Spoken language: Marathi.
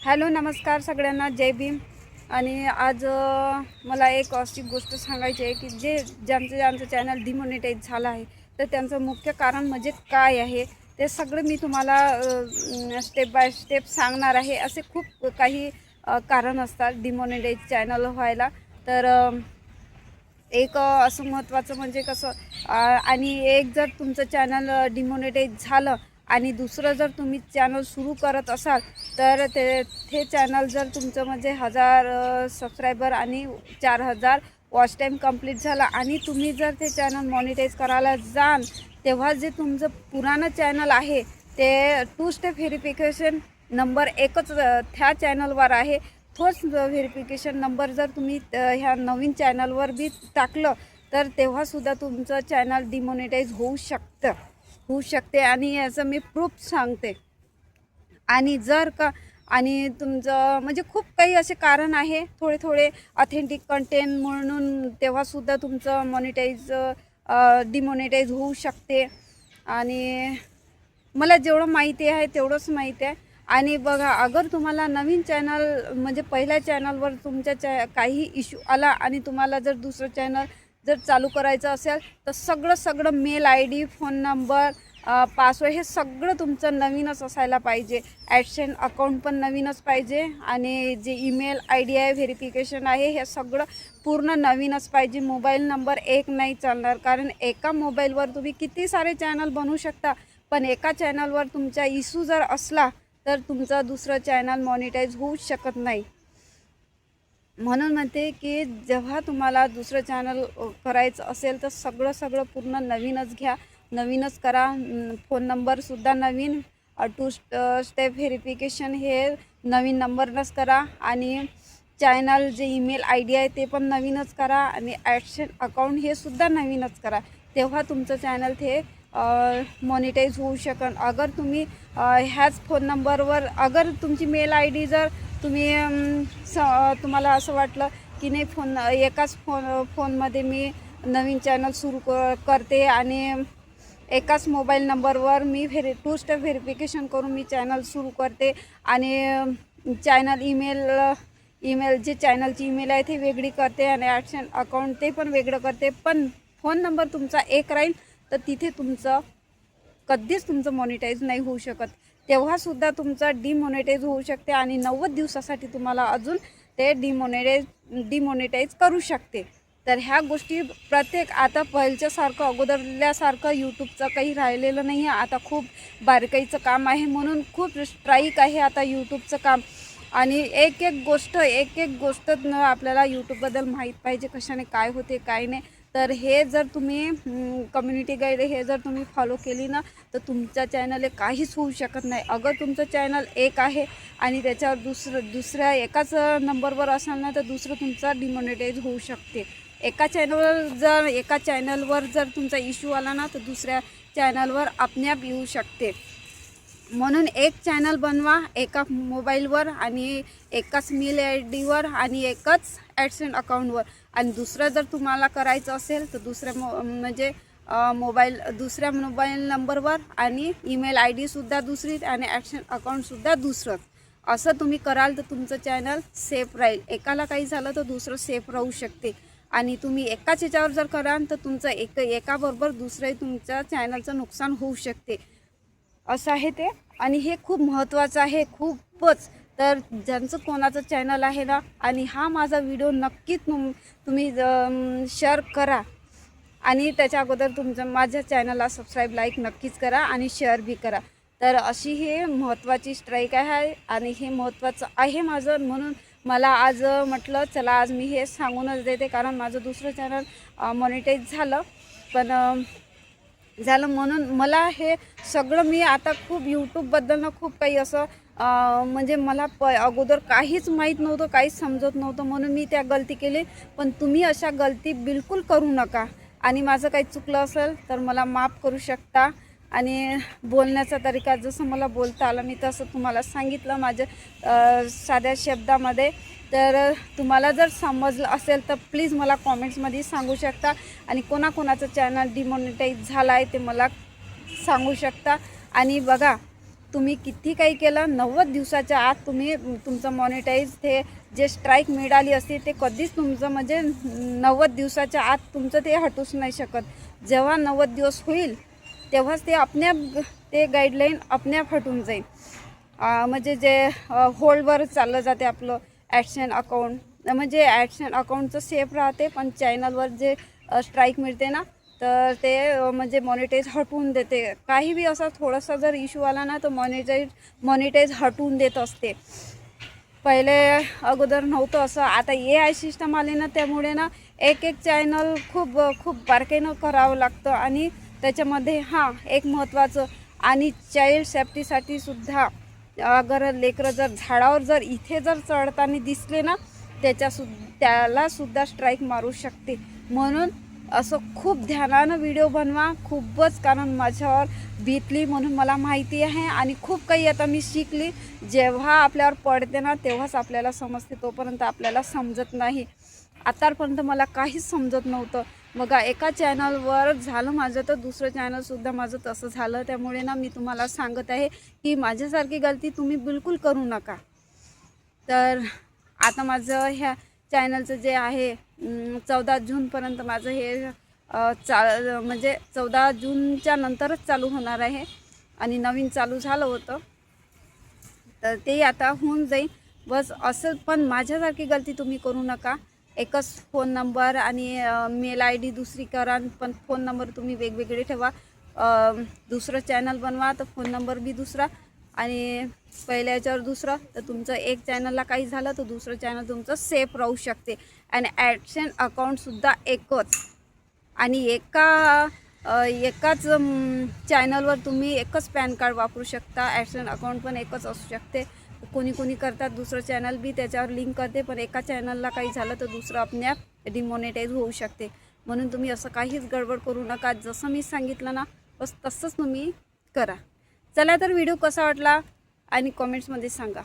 हॅलो नमस्कार सगळ्यांना, जय भीम. आणि आज मला एक अशी गोष्ट सांगायची आहे की ज्यांचं चॅनल डिमॉनिटाईज झालं आहे तर त्यांचं मुख्य कारण म्हणजे काय आहे ते सगळं मी तुम्हाला स्टेप बाय स्टेप सांगणार आहे. असे खूप काही कारण असतात डिमॉनिटाईज चॅनल व्हायला. तर एक असं महत्त्वाचं म्हणजे कसं आणि एक जर तुमचं चॅनल डिमॉनिटाईज झालं आणि दुसरं जर तुम्ही चॅनल सुरू करत असाल तर ते चॅनल जर तुमचं म्हणजे 1000 सबस्क्रायबर आणि 4000 वॉच टाईम कंप्लीट झाला आणि तुम्ही जर ते चॅनल मॉनिटाईज करायला जाल तेव्हा जे तुमचं पुराणं चॅनल आहे ते 2 स्टेप व्हेरिफिकेशन नंबर एकच त्या चॅनलवर आहे. तोच व्हेरिफिकेशन नंबर जर तुम्ही ह्या नवीन चॅनलवर बी टाकलं तर तेव्हासुद्धा तुमचं चॅनल डिमॉनिटाईज होऊ शकते आणि याचं मी प्रूफ सांगते. आणि जर का आणि तुमचं म्हणजे खूप काही असे कारण आहे, थोडे ऑथेंटिक कंटेंट म्हणून तेव्हासुद्धा तुमचं डिमॉनिटाईज होऊ शकते. आणि मला जेवढं माहिती आहे तेवढंच माहिती आहे. आणि बघा, अगर तुम्हाला नवीन चॅनल म्हणजे पहिल्या चॅनलवर तुमच्या काही इश्यू आला आणि तुम्हाला जर दुसरं चॅनल जर चालू करायचं असेल तर सगळं mail I D, phone number, password हे सगळं तुमचं नवीनच असायला पाहिजे. ॲडसेंट अकाउंट पण नवीनच पाहिजे आणि जे ईमेल आय डी आहे, व्हेरिफिकेशन आहे, हे सगळं पूर्ण नवीनच पाहिजे. मोबाईल नंबर एक नाही चालणार, कारण एका मोबाईलवर तुम्ही किती सारे चॅनल बनवू शकता, पण एका चॅनलवर तुमचा इश्यू जर असला तर तुमचं दुसरं चॅनल मॉनिटाईज होऊ शकत नाही. म्हणून म्हणते की जेव्हा तुम्हाला दुसरं चॅनल करायचं असेल तर सगळं पूर्ण नवीनच घ्या, नवीनच करा. फोन नंबरसुद्धा नवीन, 2 स्टेप व्हेरिफिकेशन हे नवीन नंबरनंच करा आणि चॅनल जे ईमेल आय डी आहे ते पण नवीनच करा आणि ॲडसेंट अकाउंट हे सुद्धा नवीनच करा. तेव्हा तुमचं चॅनल ते मॉनिटाईज होऊ शकेल. अगर तुम्ही ह्याच फोन नंबरवर अगर तुमची मेल आय डी जर तुम्हाला असं वाटलं की नाही एकाच फोनमध्ये मी नवीन चॅनल सुरू करते आणि एकाच मोबाईल नंबरवर मी 2 स्टेप व्हेरिफिकेशन करून मी चॅनल सुरू करते आणि चॅनल ईमेल जे चॅनलची ईमेल आहे ती वेगळी करते आणि ॲडसेंट अकाउंट ते पण वेगळं करते, पण फोन नंबर तुमचा एक राहील तर तिथे कधीच तुमचं मॉनिटाईज नाही होऊ शकत. तेव्हासुद्धा तुमचं डिमॉनिटाईज होऊ शकते आणि 90 दिवसासाठी तुम्हाला अजून ते डिमॉनिटाईज करू शकते. तर ह्या गोष्टी आता पहिल्यासारखं अगोदरल्यासारखं यूट्यूबचं काही राहिलेलं नाही आहे. आता खूप बारकाईचं काम आहे, म्हणून खूप स्ट्राईक आहे आता यूट्यूबचं काम. आणि एक एक गोष्ट आपल्याला यूट्यूबबद्दल माहीत पाहिजे, कशाने काय होते काय नाही. तर हे जर तुम्ही कम्युनिटी गाईड हे जर तुम्ही फॉलो केली ना तर तुमचा चॅनल काहीच होऊ शकत नाही. अगर तुमचं चॅनल एक आहे आणि त्याच्यावर दुसऱ्या एकाच नंबरवर असाल ना तर दुसरं तुमचा डिमॉनिटाईज होऊ शकते. एका चॅनलवर जर तुमचा इश्यू आला ना तर दुसऱ्या चॅनलवर आपोआप येऊ शकते. म्हणून एक चॅनल बनवा एका मोबाईलवर आणि एकाच मेल आय डीवर आणि एकच ॲडसेंट अकाउंटवर. आणि दुसरं जर तुम्हाला करायचं असेल तर दुसऱ्या मोबाईल नंबरवर आणि ईमेल आय डीसुद्धा दुसरीच आणि ॲडसेंट अकाउंटसुद्धा दुसरंच. असं तुम्ही कराल तर तुमचं चॅनल सेफ राहील. एकाला काही झालं तर दुसरं सेफ राहू शकते. आणि तुम्ही एकाच ह्याच्यावर जर कराल तर तुमचं एकाबरोबर दुसरंही तुमच्या चॅनलचं नुकसान होऊ शकते. असं आहे ते. आणि हे खूप महत्त्वाचं आहे, खूपच. तर ज्यांचं कोणाचं चॅनल आहे ना आणि हा माझा व्हिडिओ नक्कीच तुम्ही शेअर करा आणि त्याच्या अगोदर माझ्या चॅनलला सबस्क्राईब, लाईक नक्कीच करा आणि शेअर बी करा. तर अशी हे महत्त्वाची स्ट्राईक आहे आणि हे महत्त्वाचं आहे माझं, म्हणून मला आज म्हटलं चला आज मी हे सांगूनच देते. कारण माझं दुसरं चॅनल मॉनिटाईज झालं म्हणून मला हे सगळं मी आता खूप यूट्यूबबद्दल ना खूप काही असं म्हणजे मला अगोदर काहीच माहीत नव्हतं, काहीच समजत नव्हतं, म्हणून मी त्या गलती केली. पण तुम्ही अशा गलती बिलकुल करू नका. आणि माझं काही चुकलं असेल तर मला माफ करू शकता. आणि बोलण्याचा तरीका जसं मला बोलता आलं मी तसं तुम्हाला सांगितलं माझ्या साध्या शब्दामध्ये. तर तुम्हाला जर समजलं असेल तर प्लीज मला कॉमेंट्समध्ये सांगू शकता. आणि कोणाकोणाचं चॅनल डिमॉनिटाईज झालं आहे ते मला सांगू शकता. आणि बघा, तुम्ही किती काही केलं 90 दिवसाच्या आत तुम्ही तुमचं मॉनिटाईज ते जे स्ट्राईक मिळाली असते ते कधीच तुमचं म्हणजे 90 दिवसाच्या आत तुमचं ते हटूच नाही शकत. जेव्हा 90 दिवस होईल तेव्हाच ते आपण्याप ते गाईडलाईन आपण्याप हटून जाईल. म्हणजे जे होल्डवर चाललं जाते आपलं ॲडसेन अकाउंट, म्हणजे ॲडसेन अकाउंटचं सेफ राहते, पण चॅनलवर जे स्ट्राईक मिळते ना तर ते म्हणजे मॉनिटाईज हटवून देते. काही बी असा थोडासा जर इश्यू आला ना तर मॉनिटाईज हटवून देत असते. पहिले अगोदर नव्हतं असं, आता AI सिस्टम आले ना त्यामुळे ना एक चॅनल खूप बारकाईनं करावं लागतं. आणि त्याच्यामध्ये एक महत्त्वाचं आणि चाइल्ड सेफ्टीसाठी सुद्धा अगर लेकरं जर झाडावर जर इथे जर चढताना दिसले ना त्याला सुद्धा स्ट्राईक मारू शकते. म्हणून असं खूप ध्यानानं व्हिडिओ बनवा खूपच, कारण माझ्यावर बीतली म्हणून मला माहिती आहे आणि खूप काही आता मी शिकली. जेव्हा आपल्यावर पडते ना तेव्हाच आपल्याला समजते, तोपर्यंत आपल्याला समजत नाही. आतापर्यंत मला काहीच समजत नव्हतं. बघा एका चॅनलवर झालं माझं तर दुसरं चॅनलसुद्धा माझं तसं झालं. त्यामुळे ना मी तुम्हाला सांगत आहे की माझ्यासारखी गलती तुम्ही बिलकुल करू नका. तर आता माझं ह्या चॅनलचं जे आहे 14 जूनपर्यंत माझं हे म्हणजे 14 जूनच्या नंतरच चालू होणार आहे. आणि नवीन चालू झालं होतं तर ते आता होऊन जाईल बस असं. पण माझ्यासारखी गलती तुम्ही करू नका. एकच फोन नंबर आणि मेल ID दुसरी करा, पण फोन नंबर तुम्ही वेगवेगळे ठेवा. दुसरं चॅनल बनवा तर फोन नंबर बी दुसरा आणि पहिल्या याच्यावर दुसरं, तर तुमचं एक चॅनलला काही झालं तर दुसरं चॅनल तुमचं सेफ राहू शकते. आणि ॲडसेन अकाउंटसुद्धा एकच, आणि एकाच चॅनलवर तुम्ही एकच पॅन कार्ड वापरू शकता. ॲडसेन अकाउंट पण एकच असू शकते. कोणी करतात दुसरं चॅनल बी त्याच्यावर लिंक करते, पण एका चॅनलला काही झालं तर दुसरं आपल्याप डिमॉनिटाईज होऊ शकते. म्हणून तुम्ही असं काहीच गडबड करू नका. जसं मी सांगितलं ना बस तसंच तुम्ही करा. चला तर व्हिडिओ कसा वाटला आणि कमेंट्समध्ये सांगा.